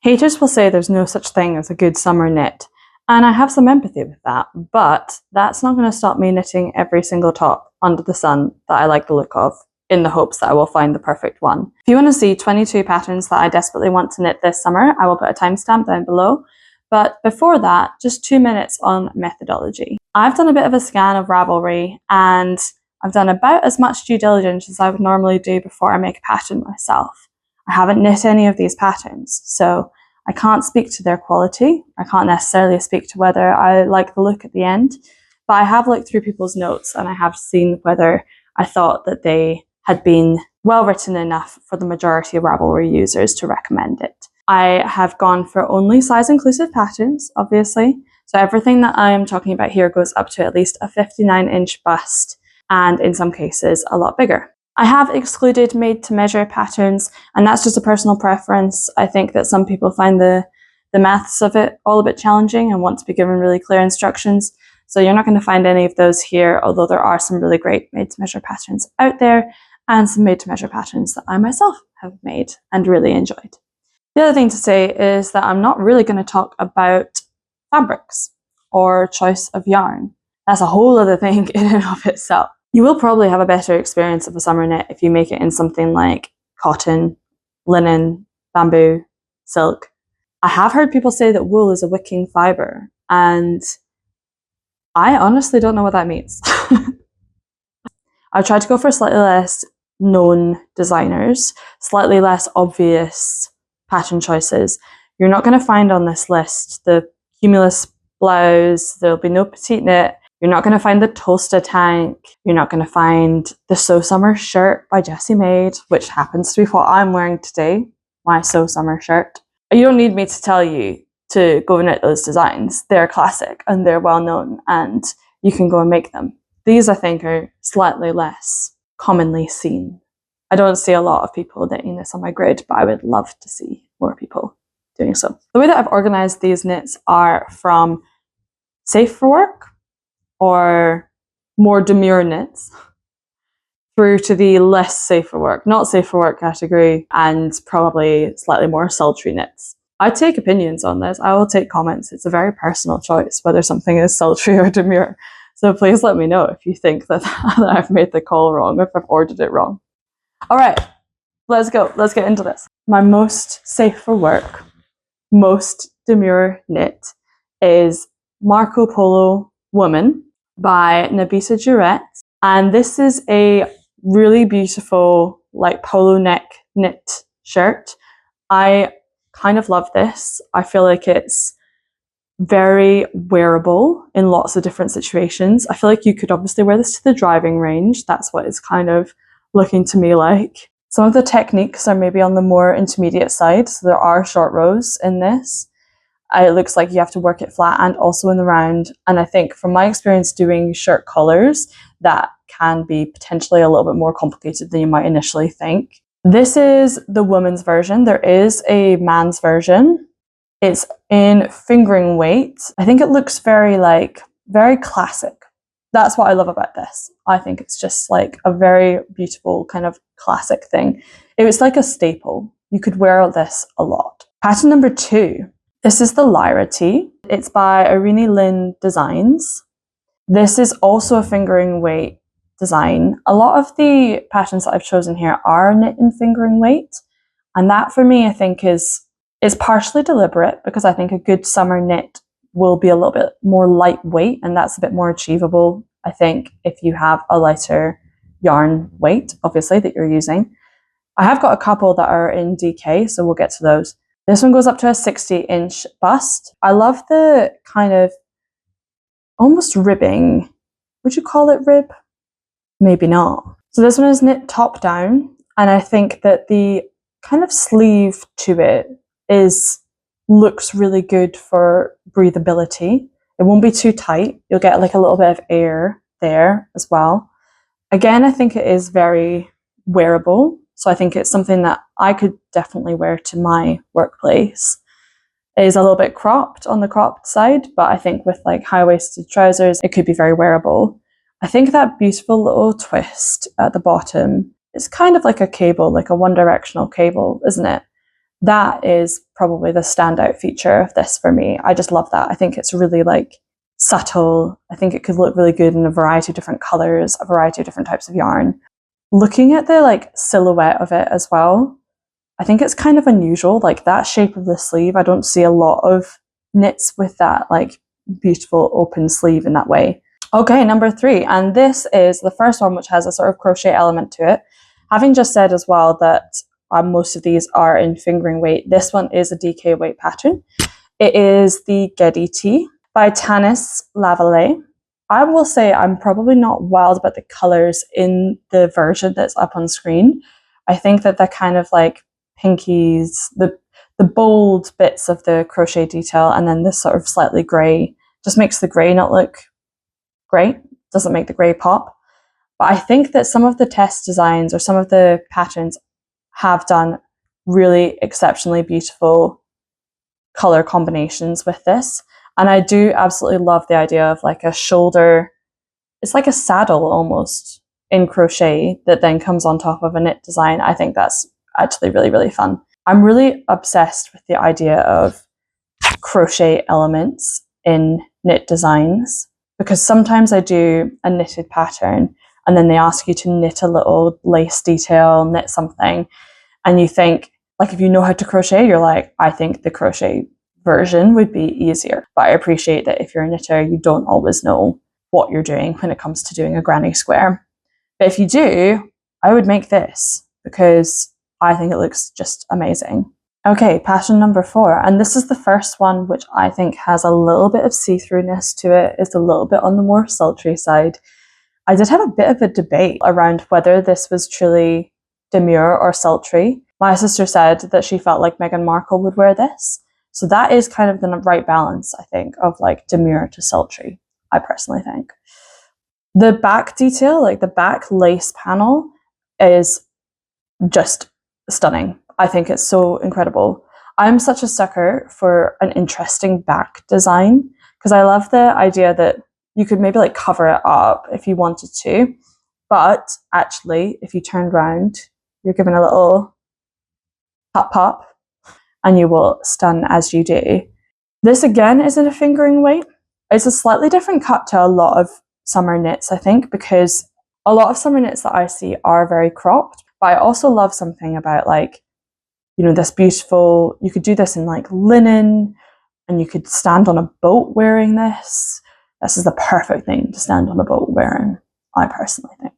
Haters will say there's no such thing as a good summer knit, and I have some empathy with that, but that's not going to stop me knitting every single top under the sun that I like the look of, in the hopes that I will find the perfect one. If you want to see 22 patterns that I desperately want to knit this summer, I will put a timestamp down below. But before that, just 2 minutes on methodology. I've done a bit of a scan of Ravelry, and I've done about as much due diligence as I would normally do before I make a pattern myself. I haven't knit any of these patterns, so I can't speak to their quality. I can't necessarily speak to whether I like the look at the end, but I have looked through people's notes and I have seen whether I thought that they had been well written enough for the majority of Ravelry users to recommend it. I have gone for only size inclusive patterns, obviously. So everything that I am talking about here goes up to at least a 59-inch bust, and in some cases a lot bigger. I have excluded made to measure patterns, and that's just a personal preference. I think that some people find the maths of it all a bit challenging and want to be given really clear instructions. So you're not going to find any of those here, although there are some really great made to measure patterns out there, and some made to measure patterns that I myself have made and really enjoyed. The other thing to say is that I'm not really going to talk about fabrics or choice of yarn. That's a whole other thing in and of itself. You will probably have a better experience of a summer knit if you make it in something like cotton, linen, bamboo, silk. I have heard people say that wool is a wicking fibre, and I honestly don't know what that means. I've tried to go for slightly less known designers, slightly less obvious pattern choices. You're not going to find on this list the Cumulus blouse, there'll be no petite knit. You're not going to find the Toaster Tank. You're not going to find the So Summer shirt by Jessie Maid, which happens to be what I'm wearing today, my So Summer shirt. You don't need me to tell you to go and knit those designs. They're classic and they're well known, and you can go and make them. These, I think, are slightly less commonly seen. I don't see a lot of people knitting this on my grid, but I would love to see more people doing so. The way that I've organised these knits are from safe for work, or more demure knits, through to the less safe for work, not safe for work category, and probably slightly more sultry knits. I take opinions on this. I will take comments. It's a very personal choice whether something is sultry or demure. So please let me know if you think that I've made the call wrong, if I've ordered it wrong. All right, let's go. Let's get into this. My most safe for work, most demure knit is Marco Polo Woman by Nabita Juret, and this is a really beautiful like polo neck knit shirt. I kind of love this. I feel like it's very wearable in lots of different situations. I feel like you could obviously wear this to the driving range. That's what it's kind of looking to me like. Some of the techniques are maybe on the more intermediate side, so there are short rows in this. It looks like you have to work it flat and also in the round. And I think from my experience doing shirt collars, that can be potentially a little bit more complicated than you might initially think. This is the woman's version. There is a man's version. It's in fingering weight. I think it looks very classic. That's what I love about this. I think it's just like a very beautiful kind of classic thing. It was like a staple. You could wear this a lot. Pattern number 2. This is the Lyra Tea. It's by Irene Lynn Designs. This is also a fingering weight design. A lot of the patterns that I've chosen here are knit in fingering weight, and that for me I think is partially deliberate, because I think a good summer knit will be a little bit more lightweight, and that's a bit more achievable, I think, if you have a lighter yarn weight, obviously, that you're using. I have got a couple that are in DK, so we'll get to those. This one goes up to a 60-inch bust. I love the kind of almost ribbing. Would you call it rib? Maybe not. So this one is knit top down, and I think that the kind of sleeve to it looks really good for breathability. It won't be too tight. You'll get like a little bit of air there as well. Again, I think it is very wearable. So I think it's something that I could definitely wear to my workplace. It is a little bit cropped on the cropped side, but I think with like high-waisted trousers, it could be very wearable. I think that beautiful little twist at the bottom is kind of like a cable, like a one-directional cable, isn't it? That is probably the standout feature of this for me. I just love that. I think it's really like subtle. I think it could look really good in a variety of different colors, a variety of different types of yarn. Looking at the like silhouette of it as well, I think it's kind of unusual, like that shape of the sleeve. I don't see a lot of knits with that like beautiful open sleeve in that way. Okay, number 3, and this is the first one which has a sort of crochet element to it. Having just said as well that most of these are in fingering weight, this one is a DK weight pattern. It is the Getty Tea by Tanis Lavallee. I will say I'm probably not wild about the colours in the version that's up on screen. I think that they're kind of like pinkies, the bold bits of the crochet detail, and then this sort of slightly grey just makes the grey not look great, doesn't make the grey pop. But I think that some of the test designs or some of the patterns have done really exceptionally beautiful color combinations with this. And I do absolutely love the idea of like a shoulder, it's like a saddle almost in crochet that then comes on top of a knit design. I think that's actually really, really fun. I'm really obsessed with the idea of crochet elements in knit designs, because sometimes I do a knitted pattern and then they ask you to knit a little lace detail, knit something, and you think, like, if you know how to crochet, you're like, I think the crochet version would be easier. But I appreciate that if you're a knitter, you don't always know what you're doing when it comes to doing a granny square. But if you do, I would make this because I think it looks just amazing. Okay, pattern number 4, and this is the first one which I think has a little bit of see-throughness to it. It's a little bit on the more sultry side. I did have a bit of a debate around whether this was truly demure or sultry. My sister said that she felt like Meghan Markle would wear this. So that is kind of the right balance, I think, of like demure to sultry, I personally think. The back detail, like the back lace panel, is just stunning. I think it's so incredible. I'm such a sucker for an interesting back design because I love the idea that you could maybe like cover it up if you wanted to, but actually if you turned around, you're given a little pop and you will stun as you do. This again isn't a fingering weight. It's a slightly different cut to a lot of summer knits, I think, because a lot of summer knits that I see are very cropped, but I also love something about like, you know, this beautiful, you could do this in like linen and you could stand on a boat wearing this. This is the perfect thing to stand on a boat wearing, I personally think.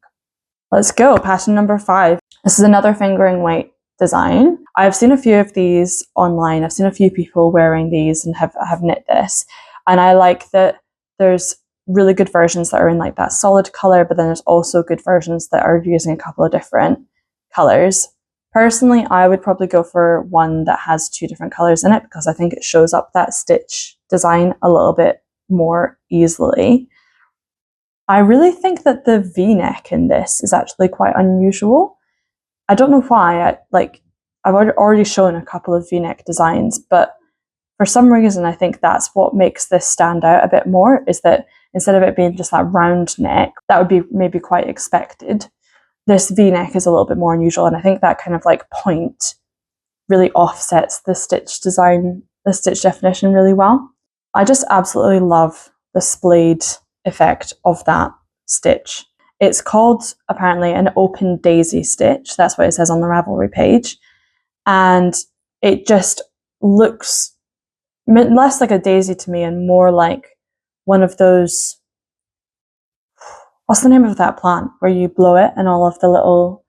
Let's go, pattern number 5. This is another fingering weight design. I've seen a few of these online. I've seen a few people wearing these and have knit this. And I like that there's really good versions that are in like that solid color, but then there's also good versions that are using a couple of different colors. Personally, I would probably go for one that has 2 different colors in it because I think it shows up that stitch design a little bit more easily. I really think that the V-neck in this is actually quite unusual. I don't know why. I've already shown a couple of V-neck designs, but for some reason I think that's what makes this stand out a bit more, is that instead of it being just that round neck, that would be maybe quite expected. This V-neck is a little bit more unusual, and I think that kind of like point really offsets the stitch design, the stitch definition really well. I just absolutely love the splayed effect of that stitch. It's called apparently an open daisy stitch. That's what it says on the Ravelry page. And it just looks less like a daisy to me and more like one of those, what's the name of that plant where you blow it and all of the little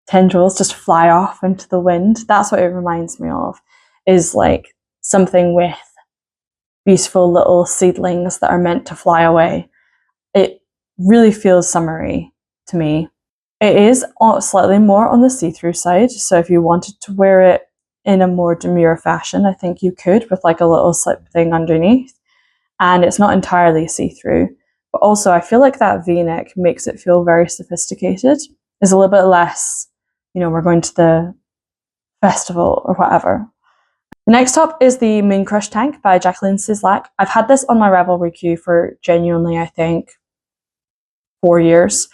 tendrils just fly off into the wind? That's what it reminds me of, is like something with beautiful little seedlings that are meant to fly away. It really feels summery to me. It is slightly more on the see-through side, so if you wanted to wear it in a more demure fashion, I think you could, with like a little slip thing underneath. And it's not entirely see-through, but also I feel like that V-neck makes it feel very sophisticated. It's a little bit less, you know, we're going to the festival or whatever. The next top is the Moon Crush Tank by Jacqueline Sislak. I've had this on my Ravelry queue for genuinely, I think, 4 years.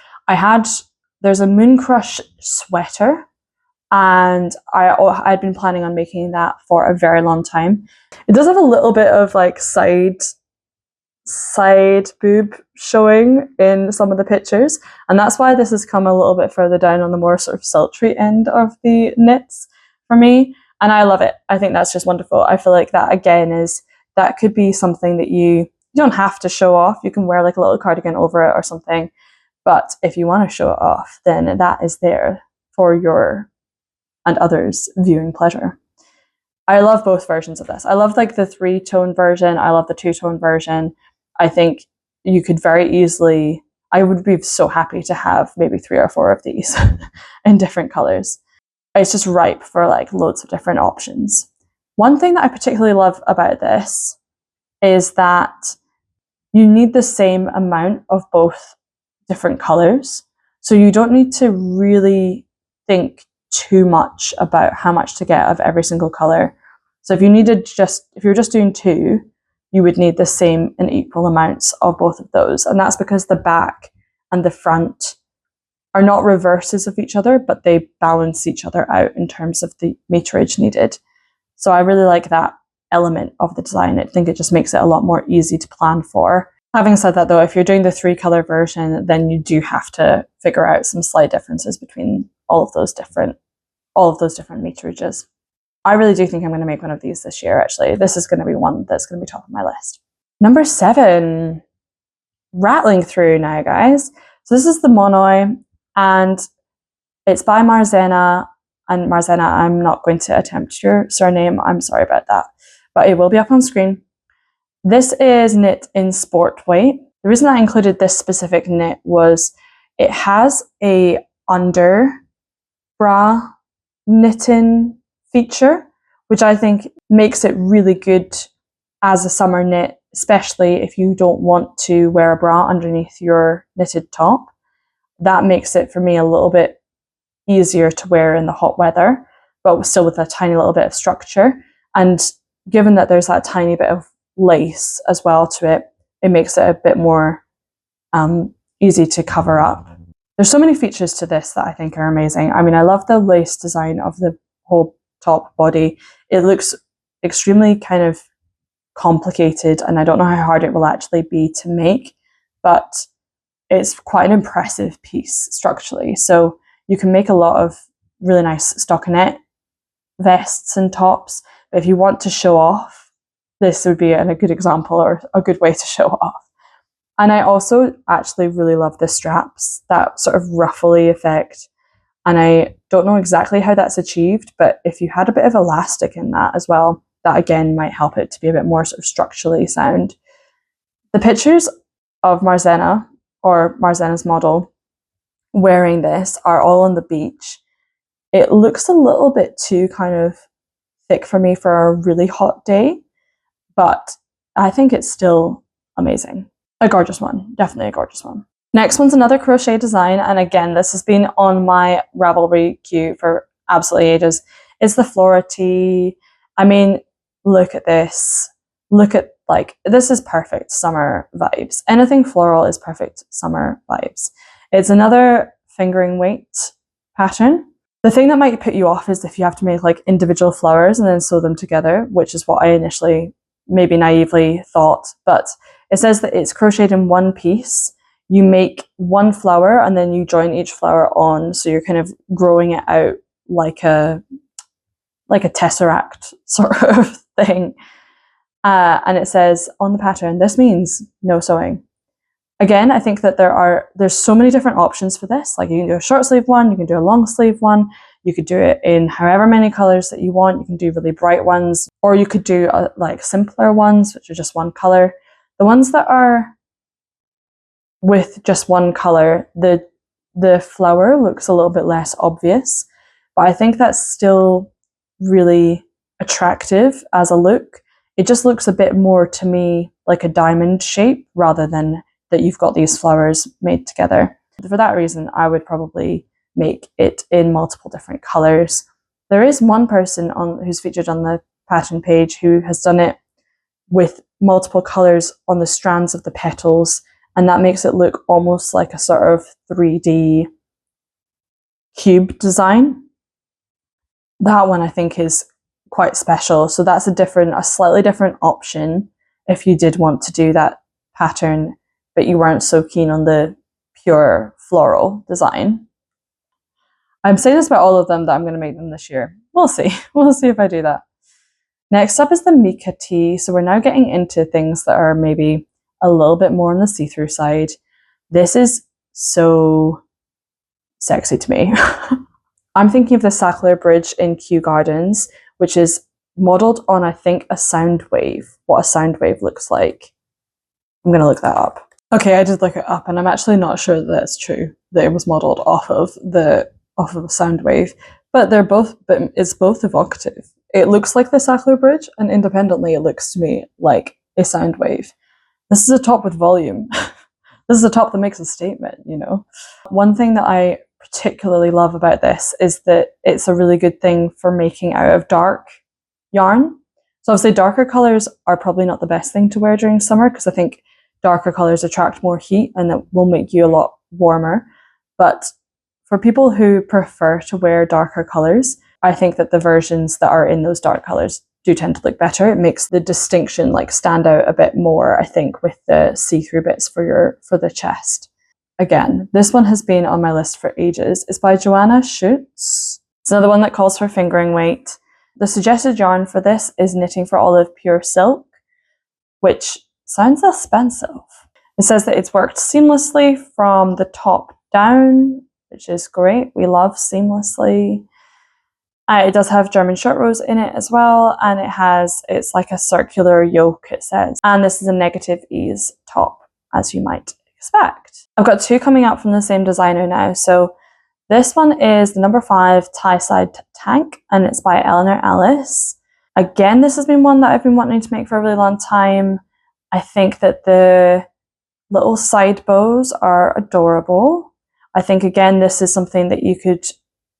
There's a Moon Crush sweater and I'd been planning on making that for a very long time. It does have a little bit of like side boob showing in some of the pictures, and that's why this has come a little bit further down on the more sort of sultry end of the knits for me, and I love it. I think that's just wonderful. I feel like that again that could be something that you don't have to show off. You can wear like a little cardigan over it or something, but if you want to show it off, then that is there for your and others' viewing pleasure. I love both versions of this. I love like the 3-tone version. I love the 2-tone version. I think you could very easily, I would be so happy to have maybe 3 or 4 of these in different colors. It's just ripe for like loads of different options. One thing that I particularly love about this is that you need the same amount of both different colors. So you don't need to really think too much about how much to get of every single color. So if you were just doing 2, you would need the same and equal amounts of both of those. And that's because the back and the front are not reverses of each other, but they balance each other out in terms of the meterage needed. So I really like that element of the design. I think it just makes it a lot more easy to plan for. Having said that though, if you're doing the 3-color version, then you do have to figure out some slight differences between all of those different meterages. I really do think I'm going to make one of these this year, actually. This is going to be one that's going to be top of my list. Number 7, rattling through now, guys. So this is the Monoy, and it's by Marzena. And Marzena, I'm not going to attempt your surname. I'm sorry about that, but it will be up on screen. This is knit in sport weight. The reason I included this specific knit was it has a under bra knitting feature, which I think makes it really good as a summer knit, especially if you don't want to wear a bra underneath your knitted top. That makes it for me a little bit easier to wear in the hot weather, but still with a tiny little bit of structure. And given that there's that tiny bit of lace as well to it, it makes it a bit more easy to cover up. There's so many features to this that I think are amazing. I mean, I love the lace design of the whole top body. It looks extremely kind of complicated, and I don't know how hard it will actually be to make, but it's quite an impressive piece structurally. So you can make a lot of really nice stockinette vests and tops. But if you want to show off, this would be a good example or a good way to show off. And I also actually really love the straps, that sort of ruffly effect. And I don't know exactly how that's achieved, but if you had a bit of elastic in that as well, that again might help it to be a bit more sort of structurally sound. The pictures of Marzena, or Marzena's model, wearing this are all on the beach. It looks a little bit too kind of thick for me for a really hot day, but I think it's still amazing. A gorgeous one, definitely a gorgeous one. Next one's another crochet design, and again, this has been on my Ravelry queue for absolutely ages. It's the Flora Tea. I mean, look at this. Look at, like, this is perfect summer vibes. Anything floral is perfect summer vibes. It's another fingering weight pattern. The thing that might put you off is if you have to make like individual flowers and then sew them together, which is what I initially maybe naively thought, but it says that it's crocheted in one piece. You make one flower and then you join each flower on, so you're kind of growing it out like a tesseract sort of thing. And it says on the pattern, this means no sewing. Again, I think that there's so many different options for this. Like, you can do a short sleeve one, you can do a long sleeve one, you could do it in however many colors that you want. You can do really bright ones, or you could do like simpler ones, which are just one color. The ones that are with just one color, the flower looks a little bit less obvious, but I think that's still really attractive as a look. It just looks a bit more to me like a diamond shape rather than that you've got these flowers made together. For that reason, I would probably make it in multiple different colors. There is one person who's featured on the pattern page who has done it with multiple colors on the strands of the petals, and that makes it look almost like a sort of 3D cube design. That one I think is quite special. So that's a slightly different option if you did want to do that pattern, but you weren't so keen on the pure floral design. I'm saying this about all of them that I'm going to make them this year. We'll see. We'll see if I do that. Next up is the Mika Tea. So we're now getting into things that are maybe a little bit more on the see-through side. This is so sexy to me. I'm thinking of the Sackler Bridge in Kew Gardens, which is modelled on, I think, a sound wave. What a sound wave looks like. I'm going to look that up. Okay, I did look it up, and I'm actually not sure that it's true that it was modelled off of a sound wave, but it's both evocative. It looks like the Sackler Bridge, and independently, it looks to me like a sound wave. This is a top with volume. This is a top that makes a statement, you know. One thing that I particularly love about this is that it's a really good thing for making out of dark yarn. So obviously darker colours are probably not the best thing to wear during summer, because I think darker colours attract more heat and it will make you a lot warmer. But for people who prefer to wear darker colours, I think that the versions that are in those dark colours do tend to look better. It makes the distinction like stand out a bit more, I think, with the see-through bits for the chest. Again, this one has been on my list for ages. It's by Joanna Schutz. It's another one that calls for fingering weight. The suggested yarn for this is Knitting for Olive Pure Silk, which sounds expensive. It says that it's worked seamlessly from the top down, which is great. We love seamlessly. It does have German short rows in it as well, and it's like a circular yoke, it says. And this is a negative ease top, as you might expect. I've got two coming out from the same designer now. So this one is the number 5 tie-side tank, and it's by Eleanor Ellis. Again, this has been one that I've been wanting to make for a really long time. I think that the little side bows are adorable. I think, again, this is something that you could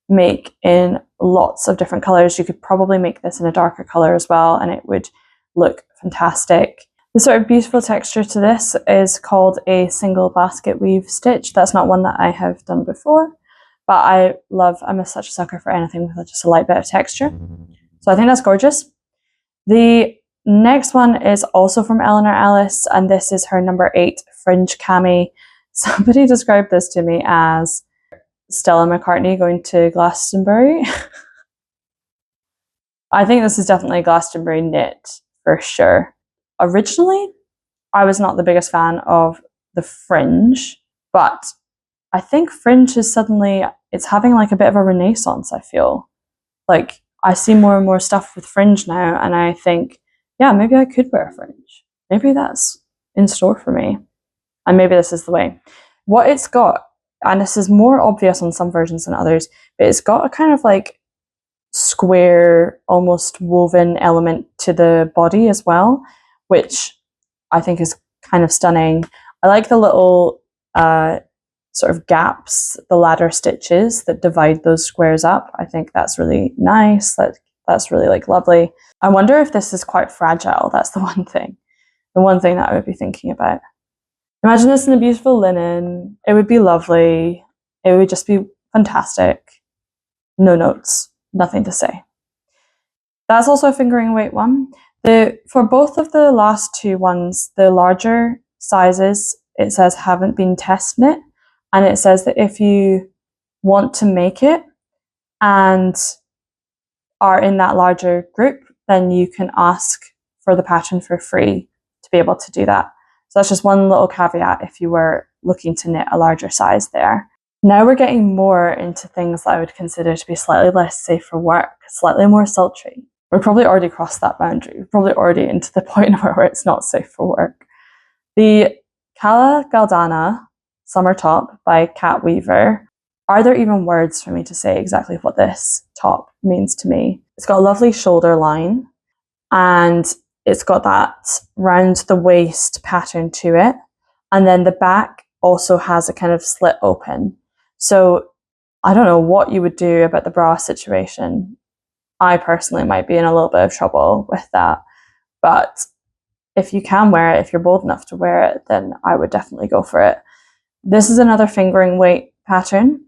make in lots of different colors. You could probably make this in a darker color as well, and it would look fantastic. The sort of beautiful texture to this is called a single basket weave stitch. That's not one that I have done before, but I'm such a sucker for anything with just a light bit of texture. So I think that's gorgeous. The next one is also from Eleanor Ellis, and this is her number 8 Fringe Cami. Somebody described this to me as Stella McCartney going to Glastonbury. I think this is definitely a Glastonbury knit for sure. Originally, I was not the biggest fan of the fringe, but I think fringe is it's having like a bit of a renaissance, I feel. Like, I see more and more stuff with fringe now, and I think, yeah, maybe I could wear a fringe. Maybe that's in store for me. And maybe this is the way. What it's got, and this is more obvious on some versions than others, but it's got a kind of like square, almost woven element to the body as well, which I think is kind of stunning. I like the little sort of gaps, the ladder stitches that divide those squares up. I think that's really nice. That's really like lovely. I wonder if this is quite fragile. That's the one thing that I would be thinking about. Imagine this in a beautiful linen. It would be lovely. It would just be fantastic. No notes, nothing to say. That's also a fingering weight one. For both of the last two ones, the larger sizes, it says haven't been test knit, and it says that if you want to make it and are in that larger group, then you can ask for the pattern for free to be able to do that. So that's just one little caveat if you were looking to knit a larger size there. Now we're getting more into things that I would consider to be slightly less safe for work, slightly more sultry. We're probably already crossed that boundary. We're probably already into the point where it's not safe for work. The Galana Summer Top by Cat Weaver. Are there even words for me to say exactly what this top means to me? It's got a lovely shoulder line, and it's got that round the waist pattern to it. And then the back also has a kind of slit open. So I don't know what you would do about the bra situation. I personally might be in a little bit of trouble with that. But if you can wear it, if you're bold enough to wear it, then I would definitely go for it. This is another fingering weight pattern.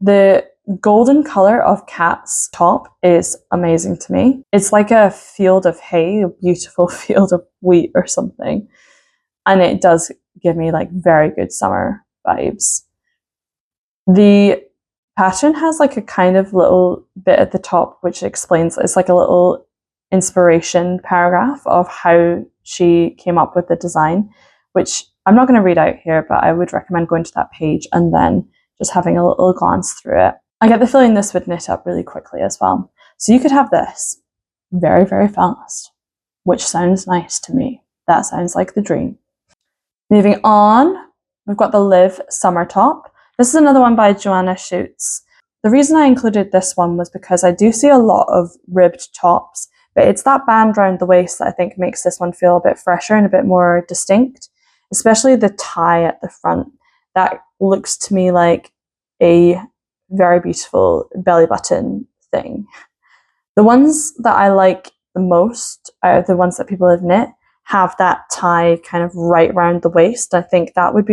The golden color of Kat's top is amazing to me. It's like a field of hay, a beautiful field of wheat or something. And it does give me like very good summer vibes. The pattern has like a kind of little bit at the top which explains, it's like a little inspiration paragraph of how she came up with the design, which I'm not going to read out here, but I would recommend going to that page and then just having a little glance through it. I get the feeling this would knit up really quickly as well. So you could have this very, very fast, which sounds nice to me. That sounds like the dream. Moving on, we've got the Live Summer Top. This is another one by Joanna Shoots. The reason I included this one was because I do see a lot of ribbed tops, but it's that band around the waist that I think makes this one feel a bit fresher and a bit more distinct, especially the tie at the front. That looks to me like a very beautiful belly button thing. The ones that I like the most out of the ones that people have knit have that tie kind of right around the waist. I think that would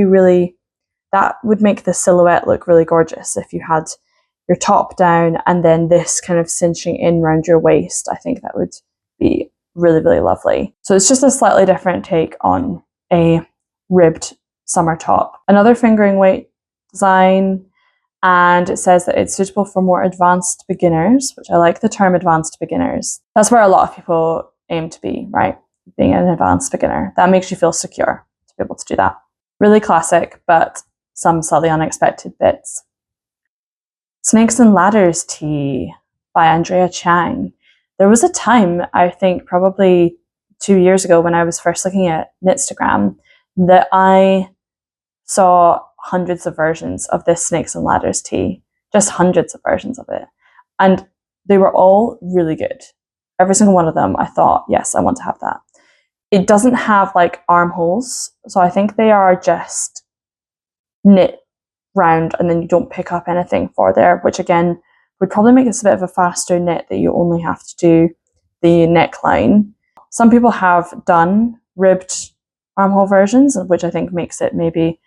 make the silhouette look really gorgeous if you had your top down and then this kind of cinching in around your waist. I think that would be really, really lovely. So it's just a slightly different take on a ribbed summer top. Another fingering weight design, and it says that it's suitable for more advanced beginners, which I like the term advanced beginners. That's where a lot of people aim to be, right? Being an advanced beginner. That makes you feel secure to be able to do that. Really classic, but some slightly unexpected bits. Snakes and Ladders Tea by Andrea Chang. There was a time, I think probably 2 years ago when I was first looking at Knitstagram, that I saw hundreds of versions of this Snakes and Ladders Tea. Just hundreds of versions of it. And they were all really good. Every single one of them, I thought, yes, I want to have that. It doesn't have like armholes, so I think they are just knit round and then you don't pick up anything for there, which again would probably make this a bit of a faster knit that you only have to do the neckline. Some people have done ribbed armhole versions, which I think makes it maybe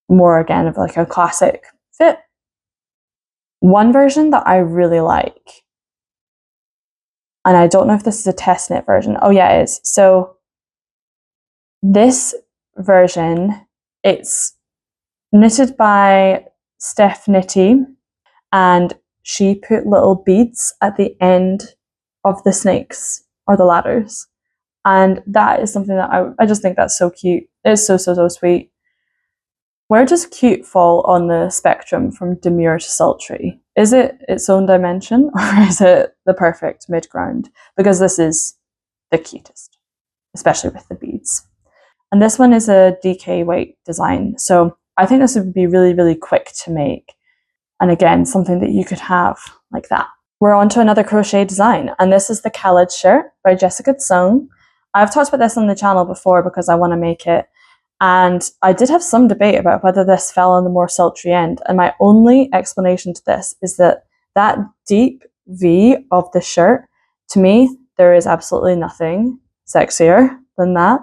more again of like a classic fit. One version that I really like, and I don't know if this is a test knit version. Oh yeah, it is. So this version, it's knitted by Steph Knitty, and she put little beads at the end of the snakes or the ladders. And that is something that I just think that's so cute. It's so, so, so sweet. Where does cute fall on the spectrum from demure to sultry? Is it its own dimension or is it the perfect mid-ground? Because this is the cutest, especially with the beads. And this one is a DK weight design. So I think this would be really, really quick to make. And again, something that you could have like that. We're on to another crochet design. And this is the Khaled shirt by Jessica Tsung. I've talked about this on the channel before because I want to make it. And I did have some debate about whether this fell on the more sultry end. And my only explanation to this is that that deep V of the shirt, to me, there is absolutely nothing sexier than that.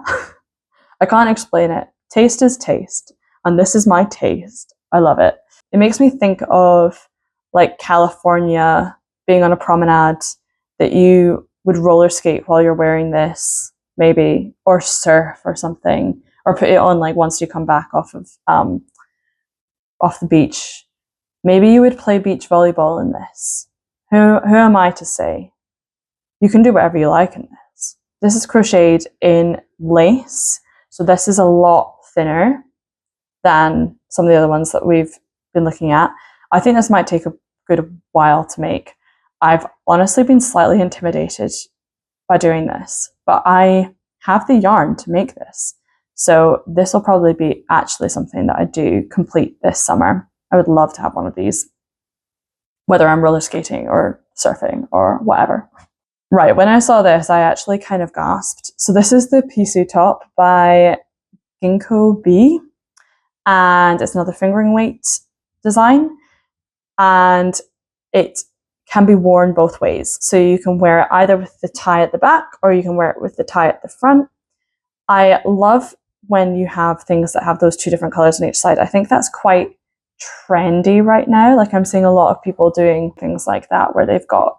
I can't explain it. Taste is taste. And this is my taste. I love it. It makes me think of like California, being on a promenade, that you would roller skate while you're wearing this, maybe, or surf or something. Or put it on like once you come back off the beach. Maybe you would play beach volleyball in this. Who am I to say? You can do whatever you like in this. This is crocheted in lace, so this is a lot thinner than some of the other ones that we've been looking at. I think this might take a good while to make. I've honestly been slightly intimidated by doing this, but I have the yarn to make this. So this will probably be actually something that I do complete this summer. I would love to have one of these, whether I'm roller skating or surfing or whatever. Right, when I saw this, I actually kind of gasped. So this is the Pisu top by Ginkgo B, and it's another fingering weight design, and it can be worn both ways. So you can wear it either with the tie at the back or you can wear it with the tie at the front. I love when you have things that have those two different colors on each side. I think that's quite trendy right now. Like I'm seeing a lot of people doing things like that where they've got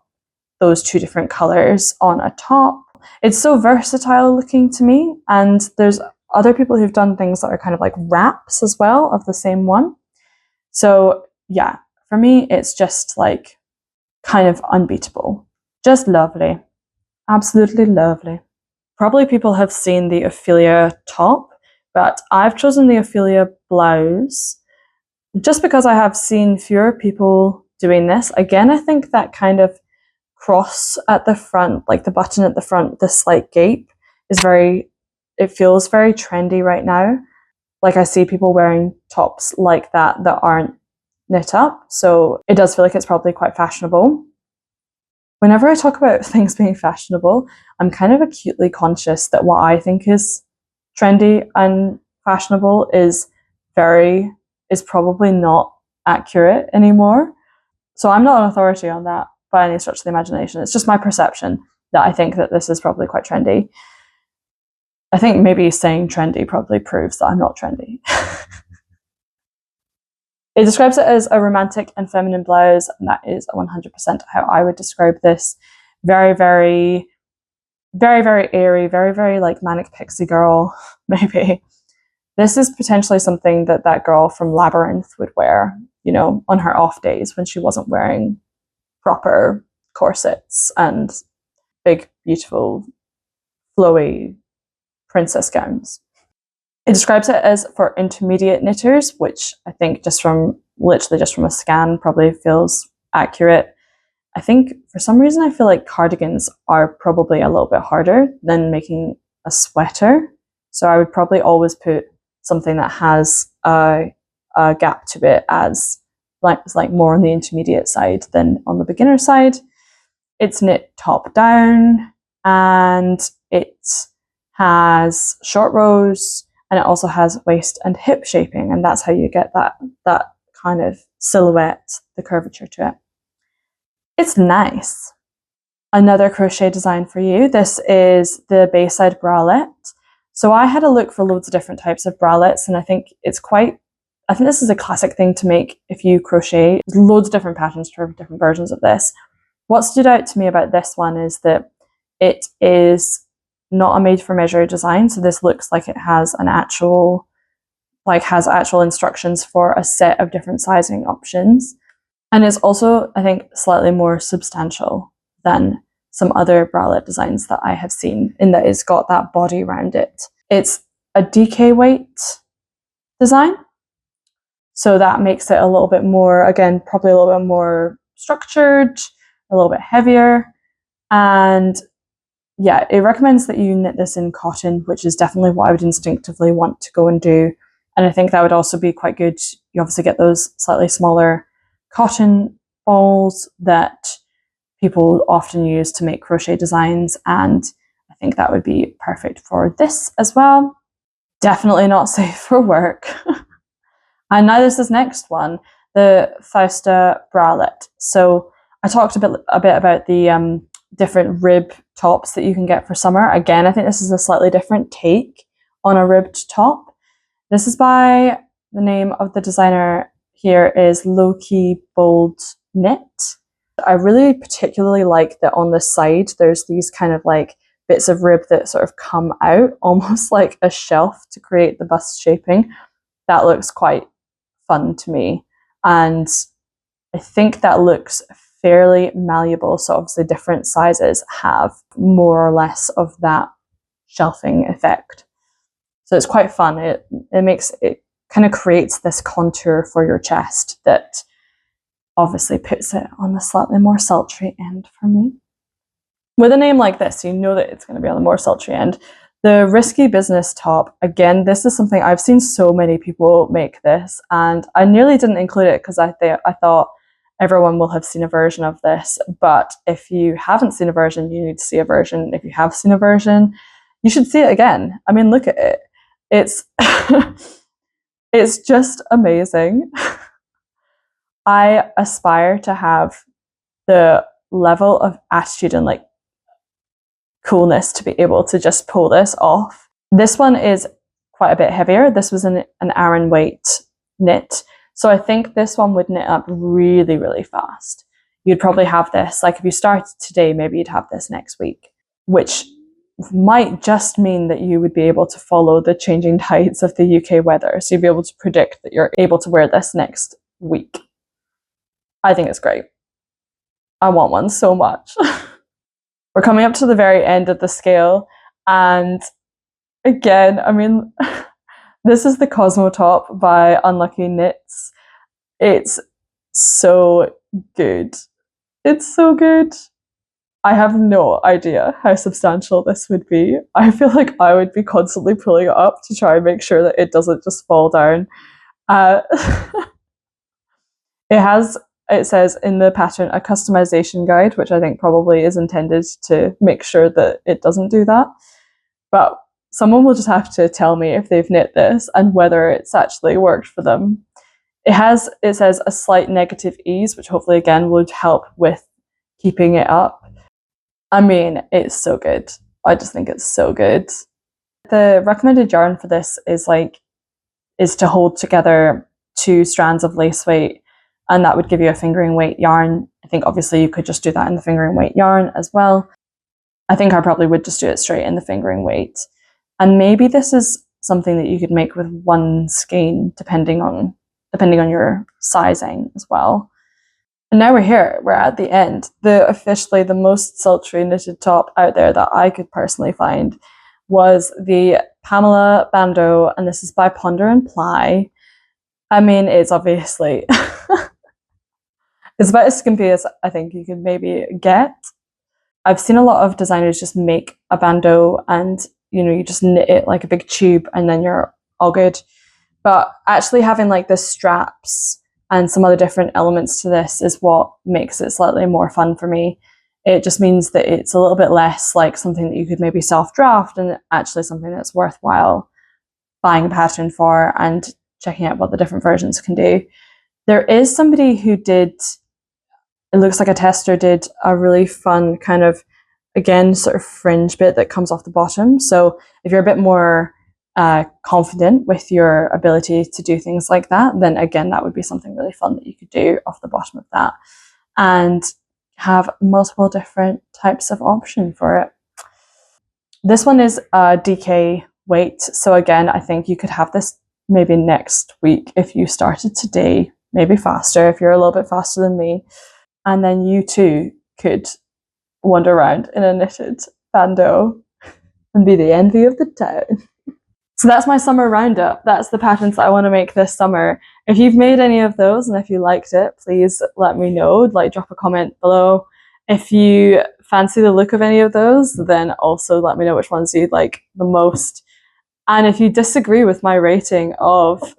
those two different colors on a top. It's so versatile looking to me, and there's other people who've done things that are kind of like wraps as well of the same one. So yeah, for me, it's just like kind of unbeatable. Just lovely. Absolutely lovely. Probably people have seen the Ailia top, but I've chosen the Ailia blouse just because I have seen fewer people doing this. Again, I think that kind of cross at the front, like the button at the front, the slight gape, is it feels very trendy right now. Like I see people wearing tops like that aren't knit up, so it does feel like it's probably quite fashionable. Whenever I talk about things being fashionable, I'm kind of acutely conscious that what I think is trendy and fashionable is probably not accurate anymore. So I'm not an authority on that by any stretch of the imagination. It's just my perception that I think that this is probably quite trendy. I think maybe saying trendy probably proves that I'm not trendy. It describes it as a romantic and feminine blouse, and that is 100% how I would describe this. Very, very, very, very airy, very, very like manic pixie girl, maybe. This is potentially something that girl from Labyrinth would wear, you know, on her off days when she wasn't wearing proper corsets and big, beautiful, flowy princess gowns. It describes it as for intermediate knitters, which I think literally just from a scan probably feels accurate. I think for some reason I feel like cardigans are probably a little bit harder than making a sweater. So I would probably always put something that has a gap to it as like more on the intermediate side than on the beginner side. It's knit top down, and it has short rows, and it also has waist and hip shaping, and that's how you get that kind of silhouette, the curvature to it. It's nice. Another crochet design for you. This is the Bayside bralette. So I had a look for loads of different types of bralettes, and I think this is a classic thing to make if you crochet. There's loads of different patterns for different versions of this. What stood out to me about this one is that it is not a made for measure design. So this looks like it has actual instructions for a set of different sizing options. And it's also, I think, slightly more substantial than some other bralette designs that I have seen, in that it's got that body around it. It's a DK weight design, so that makes it a little bit more, again, probably a little bit more structured, a little bit heavier. And yeah, it recommends that you knit this in cotton, which is definitely what I would instinctively want to go and do. And I think that would also be quite good. You obviously get those slightly smaller cotton balls that people often use to make crochet designs, and I think that would be perfect for this as well. Definitely not safe for work. And now this next one, the Fausta bralette. So I talked a bit about the different rib tops that you can get for summer. Again, I think this is a slightly different take on a ribbed top. This is by, the name of the designer here is Low Key Bold Knit. I really particularly like that on the side there's these kind of like bits of rib that sort of come out almost like a shelf to create the bust shaping. That looks quite fun to me, and I think that looks fairly malleable. So obviously different sizes have more or less of that shelving effect. So it's quite fun. It kind of creates this contour for your chest that obviously puts it on the slightly more sultry end for me. With a name like this, you know that it's going to be on the more sultry end. The Risky Business top, again, this is something I've seen so many people make this, and I nearly didn't include it because I thought everyone will have seen a version of this. But if you haven't seen a version, you need to see a version. If you have seen a version, you should see it again. I mean, look at it. It's it's just amazing. I aspire to have the level of attitude and like coolness to be able to just pull this off. This one is quite a bit heavier. This was an Aran weight knit, So I think this one would knit up really, really fast. You'd probably have this, like if you started today, maybe you'd have this next week, which might just mean that you would be able to follow the changing tides of the UK weather. So you'd be able to predict that you're able to wear this next week. I think it's great. I want one so much. We're coming up to the very end of the scale, and again, I mean, this is the Cosmo top by Unlucky Knits. It's so good. It's so good. I have no idea how substantial this would be. I feel like I would be constantly pulling it up to try and make sure that it doesn't just fall down. It says in the pattern a customization guide, which I think probably is intended to make sure that it doesn't do that. But someone will just have to tell me if they've knit this and whether it's actually worked for them. It says a slight negative ease, which hopefully again would help with keeping it up. I mean, it's so good. I just think it's so good. The recommended yarn for this is to hold together 2 strands of lace weight, and that would give you a fingering weight yarn. I think obviously you could just do that in the fingering weight yarn as well. I think I probably would just do it straight in the fingering weight. And maybe this is something that you could make with 1 skein, depending on your sizing as well. And now we're here, we're at the end. Officially the most sultry knitted top out there that I could personally find was the Pamela Bando, and this is by Ponder and Ply. I mean, it's obviously, it's about as skimpy as I think you could maybe get. I've seen a lot of designers just make a bandeau and, you know, you just knit it like a big tube and then you're all good. But actually having like the straps and some other different elements to this is what makes it slightly more fun for me. It just means that it's a little bit less like something that you could maybe self-draft and actually something that's worthwhile buying a pattern for and checking out what the different versions can do. There is somebody who did, it looks like a tester did a really fun kind of, again, sort of fringe bit that comes off the bottom. So if you're a bit more confident with your ability to do things like that, then again, that would be something really fun that you could do off the bottom of that and have multiple different types of option for it. This one is DK weight. So again, I think you could have this maybe next week if you started today, maybe faster if you're a little bit faster than me. And then you too could wander around in a knitted bandeau and be the envy of the town. So that's my summer roundup. That's the patterns that I want to make this summer. If you've made any of those and if you liked it, please let me know. Like, drop a comment below. If you fancy the look of any of those, then also let me know which ones you'd like the most. And if you disagree with my rating of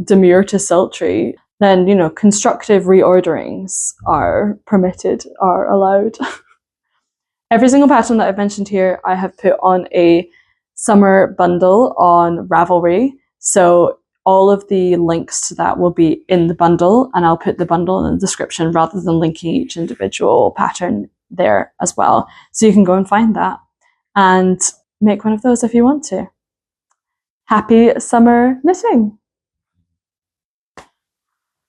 demure to sultry, then, you know, constructive reorderings are permitted, are allowed. Every single pattern that I've mentioned here, I have put on a summer bundle on Ravelry. So all of the links to that will be in the bundle, and I'll put the bundle in the description rather than linking each individual pattern there as well. So you can go and find that and make one of those if you want to. Happy summer knitting!